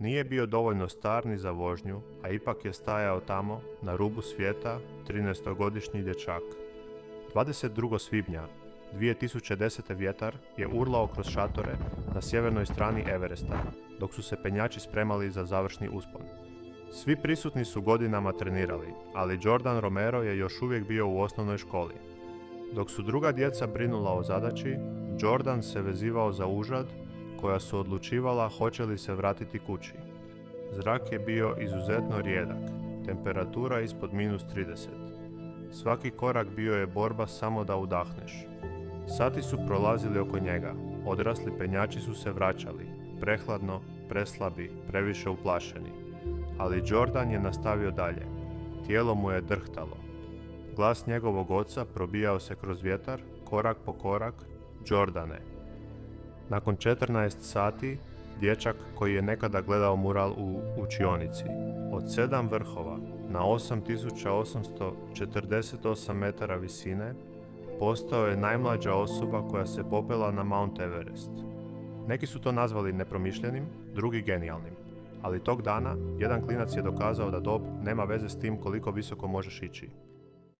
Nije bio dovoljno star ni za vožnju, a ipak je stajao tamo, na rubu svijeta, 13-godišnji dječak. 22. svibnja 2010. vjetar je urlao kroz šatore na sjevernoj strani Everesta, dok su se penjači spremali za završni uspon. Svi prisutni su godinama trenirali, ali Jordan Romero je još uvijek bio u osnovnoj školi. Dok su druga djeca brinula o zadaći, Jordan se vezivao za užad koja su odlučivala hoće li se vratiti kući. Zrak je bio izuzetno rijedak, temperatura ispod -30. Svaki korak bio je borba samo da udahneš. Sati su prolazili oko njega, odrasli penjači su se vraćali, prehladno, preslabi, previše uplašeni. Ali Jordan je nastavio dalje. Tijelo mu je drhtalo. Glas njegovog oca probijao se kroz vjetar, korak po korak: Jordane. Nakon 14 sati, dječak koji je nekada gledao mural u učionici, od 7 vrhova na 8848 metara visine, postao je najmlađa osoba koja se popela na Mount Everest. Neki su to nazvali nepromišljenim, drugi genijalnim, ali tog dana jedan klinac je dokazao da dob nema veze s tim koliko visoko možeš ići.